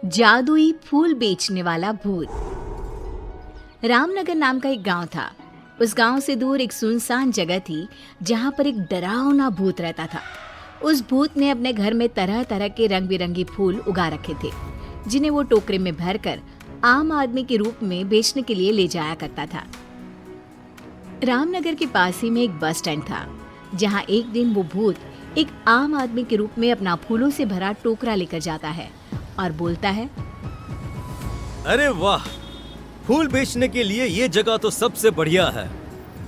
जादुई फूल बेचने वाला भूत। रामनगर नाम का एक गांव था। उस गांव से दूर एक सुनसान जगह थी जहां पर एक डरावना भूत रहता था। उस भूत ने अपने घर में तरह तरह के रंग बिरंगे फूल उगा रखे थे, जिन्हें वो टोकरे में भरकर आम आदमी के रूप में बेचने के लिए ले जाया करता था। रामनगर के पास ही में एक बस स्टैंड था, जहां एक दिन वो भूत एक आम आदमी के रूप में अपना फूलों से भरा टोकरा लेकर जाता है और बोलता है, अरे वाह, फूल बेचने के लिए ये जगह तो सबसे बढ़िया है।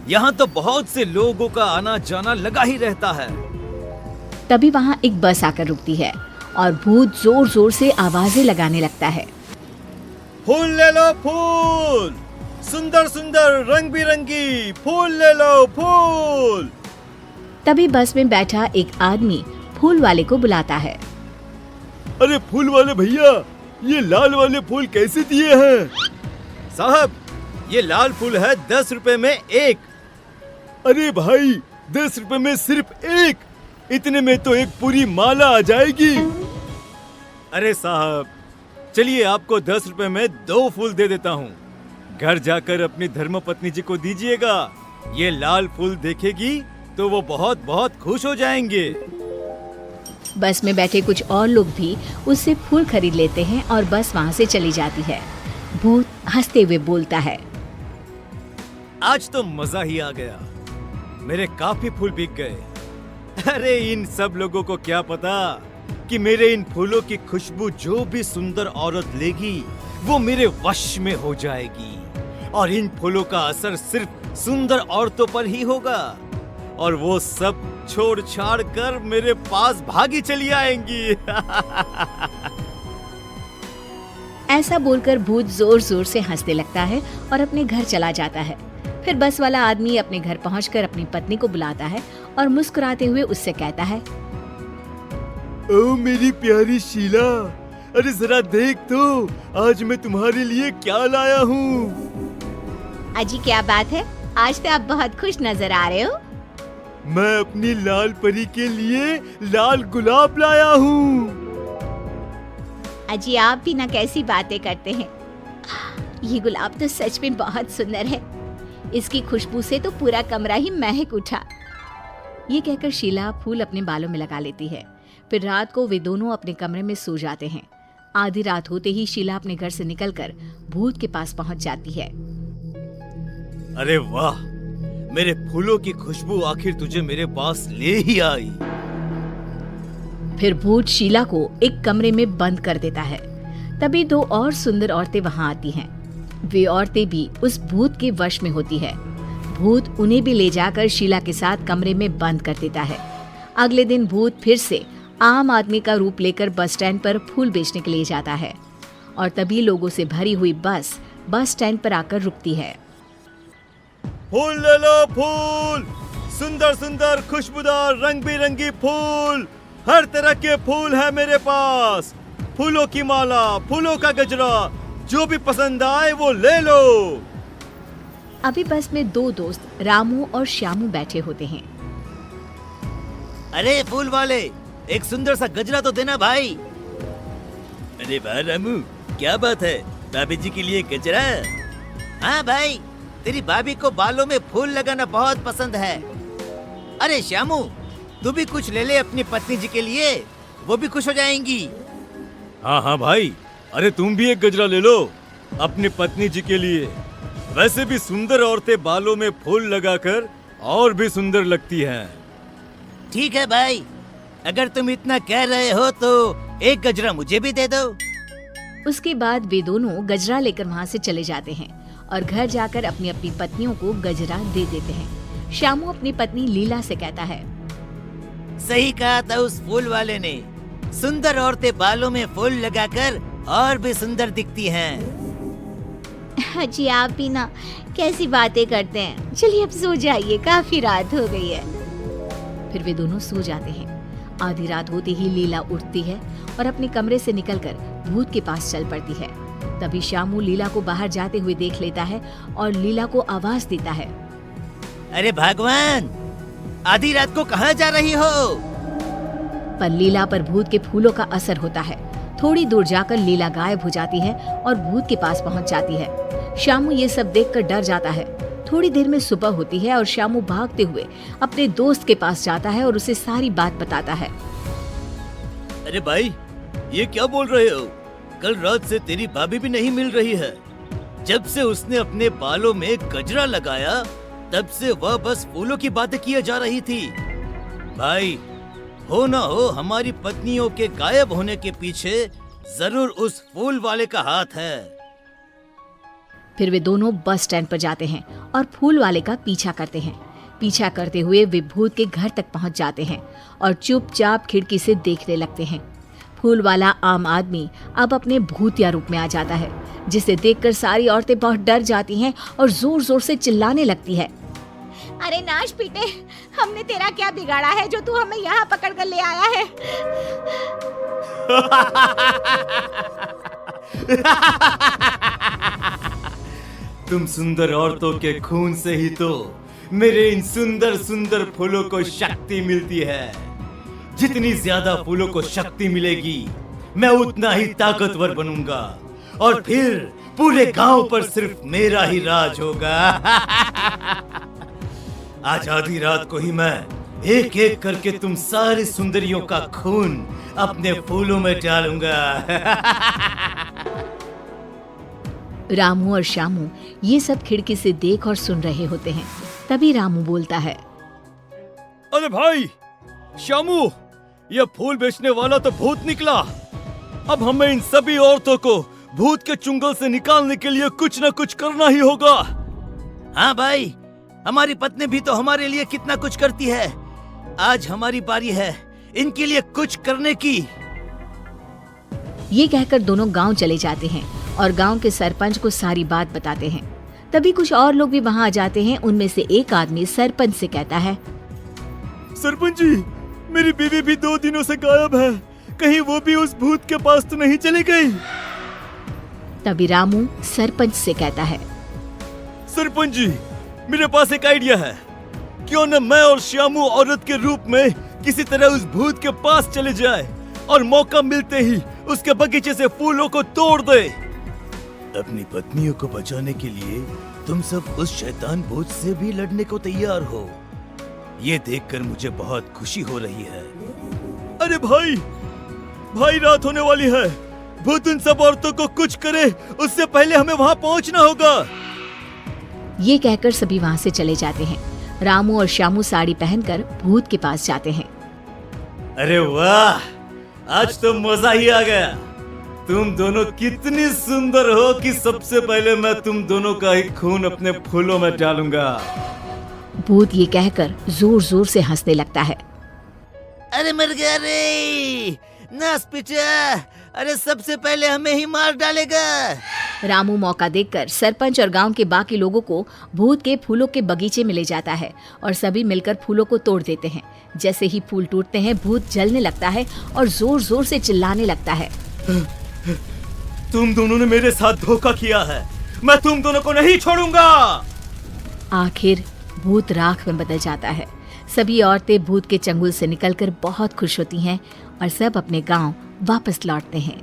यहाँ तो बहुत से लोगों का आना जाना लगा ही रहता है। तभी वहाँ एक बस आकर रुकती है और भूत जोर जोर से आवाजें लगाने लगता है। फूल ले लो, फूल, सुंदर सुंदर रंग बिरंगी फूल ले लो, फूल। तभी बस में बैठा एक आदमी फूल वाले को बुलाता है। अरे फूल वाले भैया, ये लाल वाले फूल कैसे दिए हैं? साहब, ये लाल फूल है 10 रुपए में एक। अरे भाई, 10 रुपए में सिर्फ एक? इतने में तो एक पूरी माला आ जाएगी। अरे साहब, चलिए आपको 10 रुपए में 2 फूल दे देता हूँ। घर जाकर अपनी धर्मपत्नी जी को दीजिएगा। ये लाल फूल देखेगी तो वो बहुत बहुत खुश हो जाएंगे। बस में बैठे कुछ और लोग भी उससे फूल खरीद लेते हैं और बस वहाँ से चली जाती है। भूत हंसते हुए बोलता है, आज तो मजा ही आ गया, मेरे काफी फूल बिक गए। अरे इन सब लोगों को क्या पता कि मेरे इन फूलों की खुशबू जो भी सुंदर औरत लेगी वो मेरे वश में हो जाएगी, और इन फूलों का असर सिर्फ सुंदर औरतों पर ही होगा, और वो सब छोड़ छाड़ कर मेरे पास भागी चली आएंगी। ऐसा बोलकर भूत जोर जोर से हंसने लगता है और अपने घर चला जाता है। फिर बस वाला आदमी अपने घर पहुंचकर अपनी पत्नी को बुलाता है और मुस्कुराते हुए उससे कहता है, ओ मेरी प्यारी शीला, अरे जरा देख तो, आज मैं तुम्हारे लिए क्या लाया हूँ। अजी क्या बात है, आज तो आप बहुत खुश नजर आ रहे हो। मैं अपनी लाल परी के लिए लाल गुलाब लाया हूँ। अजी आप भी ना कैसी बातें करते हैं। ये गुलाब तो सच में बहुत सुंदर है, इसकी खुशबू से तो पूरा कमरा ही महक उठा। ये कहकर शीला फूल अपने बालों में लगा लेती है। फिर रात को वे दोनों अपने कमरे में सो जाते हैं। आधी रात होते ही शीला अपने घर से निकलकर भूत के पास पहुंच जाती है। अरे वाह, मेरे फूलों की खुशबू आखिर तुझे मेरे पास ले ही आई। फिर भूत शीला को एक कमरे में बंद कर देता है। तभी 2 और सुंदर औरतें वहां आती हैं। वे औरतें भी उस भूत के वश में होती है। भूत उन्हें भी ले जाकर शीला के साथ कमरे में बंद कर देता है। अगले दिन भूत फिर से आम आदमी का रूप लेकर बस स्टैंड पर फूल बेचने के लिए जाता है, और तभी लोगों से भरी हुई बस स्टैंड पर आकर रुकती है। फूल ले लो, फूल, सुंदर सुंदर खुशबूदार रंग बिरंगी फूल, हर तरह के फूल है मेरे पास। फूलों की माला, फूलों का गजरा, जो भी पसंद आए वो ले लो। अभी बस में 2 दोस्त रामू और श्यामू बैठे होते हैं। अरे फूल वाले, एक सुंदर सा गजरा तो देना भाई। अरे वाह रामू, क्या बात है, भाभी जी के लिए गजरा? हाँ भाई, तेरी भाभी को बालों में फूल लगाना बहुत पसंद है। अरे श्यामू, तू भी कुछ ले ले अपनी पत्नी जी के लिए, वो भी खुश हो जाएंगी। हाँ हाँ भाई, अरे तुम भी एक गजरा ले लो अपनी पत्नी जी के लिए। वैसे भी सुंदर औरतें बालों में फूल लगाकर और भी सुंदर लगती हैं। ठीक है भाई, अगर तुम इतना कह रहे हो तो एक गजरा मुझे भी दे दो। उसके बाद वे दोनों गजरा लेकर वहाँ से चले जाते हैं और घर जाकर अपनी अपनी पत्नियों को गजरा दे देते हैं। श्यामू अपनी पत्नी लीला से कहता है, सही कहा था उस फूल वाले ने, सुंदर औरतें बालों में फूल लगाकर और भी सुंदर दिखती हैं। जी आप भी ना कैसी बातें करते हैं। चलिए अब सो जाइए, काफी रात हो गई है। फिर वे दोनों सो जाते हैं। आधी रात होते ही लीला उठती है और अपने कमरे से निकलकर भूत के पास चल पड़ती है। तभी श्यामू लीला को बाहर जाते हुए देख लेता है और लीला को आवाज देता है, अरे भगवान, आधी रात को कहाँ जा रही हो? पर लीला पर भूत के फूलों का असर होता है। थोड़ी दूर जाकर लीला गायब हो जाती है और भूत के पास पहुंच जाती है। शामू ये सब देखकर डर जाता है। थोड़ी देर में सुबह होती है और शामू भागते हुए अपने दोस्त के पास जाता है और उसे सारी बात बताता है। अरे भाई, ये क्या बोल रहे हो? कल रात से तेरी भाभी भी नहीं मिल रही है। जब से उसने अपने बालों में गजरा लगाया तब से वह बस फूलों की बातें किए जा रही थी। भाई, हो ना हो हमारी पत्नियों के गायब होने के पीछे जरूर उस फूल वाले का हाथ है। फिर वे दोनों बस स्टैंड पर जाते हैं और फूल वाले का पीछा करते हैं। पीछा करते हुए वे भूत के घर तक पहुंच जाते हैं और चुपचाप खिड़की से देखने लगते हैं। फूल वाला आम आदमी अब अपने भूतिया रूप में आ जाता है, जिसे देखकर सारी औरतें बहुत डर जाती हैं और जोर जोर से चिल्लाने लगती है। अरे नाश पीटे, हमने तेरा क्या बिगाड़ा है जो तू हमें यहाँ पकड़ कर ले आया है? तुम सुंदर औरतों के खून से ही तो मेरे इन सुंदर सुंदर फूलों को शक्ति मिलती है। जितनी ज्यादा फूलों को शक्ति मिलेगी मैं उतना ही ताकतवर बनूंगा और फिर पूरे गांव पर सिर्फ मेरा ही राज होगा। आज आधी रात को ही मैं एक एक करके तुम सारी सुंदरियों का खून अपने फूलों में डालूंगा। रामू और श्यामू ये सब खिड़की से देख और सुन रहे होते हैं। तभी रामू बोलता है। अरे भाई श्यामू, ये फूल बेचने वाला तो भूत निकला। अब हमें इन सभी औरतों को भूत के चुंगल से निकालने के लिए कुछ न कुछ करना ही होगा। हाँ भाई, हमारी पत्नी भी तो हमारे लिए कितना कुछ करती है। आज हमारी बारी है इनके लिए कुछ करने की। ये कहकर दोनों गांव चले जाते हैं और गांव के सरपंच को सारी बात बताते हैं। तभी कुछ और लोग भी वहां आ जाते हैं। उनमें से एक आदमी सरपंच से कहता है। सरपंच जी, मेरी बीवी भी 2 दिनों से गायब है। कहीं वो भी उस भूत के पास तो नहीं चली गई? तभी रामू सरपंच से कहता है। सरपंच जी, मेरे पास एक आइडिया है। क्यों न मैं और श्यामू औरत के रूप में किसी तरह उस भूत के पास चले जाए और मौका मिलते ही उसके बगीचे से फूलों को तोड़ दे। अपनी पत्नियों को बचाने के लिए तुम सब उस शैतान भूत से भी लड़ने को तैयार हो। ये देखकर मुझे बहुत खुशी हो रही है। अरे भाई रात होने वाली है। भूत उन सब औरतों को कुछ करे उससे पहले हमें वहाँ पहुँचना होगा। ये कहकर सभी वहाँ से चले जाते हैं। रामू और श्यामू साड़ी पहनकर भूत के पास जाते हैं। अरे वाह, आज तो मजा ही आ गया। तुम दोनों कितनी सुंदर हो कि सबसे पहले मैं तुम दोनों का ही खून अपने फूलों में डालूंगा। भूत ये कहकर जोर जोर से हंसने लगता है। अरे मर गया रे नास पिचा, अरे सबसे पहले हमें ही मार डालेगा। रामू मौका देखकर सरपंच और गांव के बाकी लोगों को भूत के फूलों के बगीचे में ले जाता है और सभी मिलकर फूलों को तोड़ देते हैं। जैसे ही फूल टूटते हैं भूत जलने लगता है और जोर जोर से चिल्लाने लगता है। तुम दोनों ने मेरे साथ धोखा किया है, मैं तुम दोनों को नहीं छोड़ूंगा। आखिर भूत राख में बदल जाता है। सभी औरतें भूत के चंगुल से निकलकर बहुत खुश होती हैं और सब अपने गांव वापस लौटते हैं।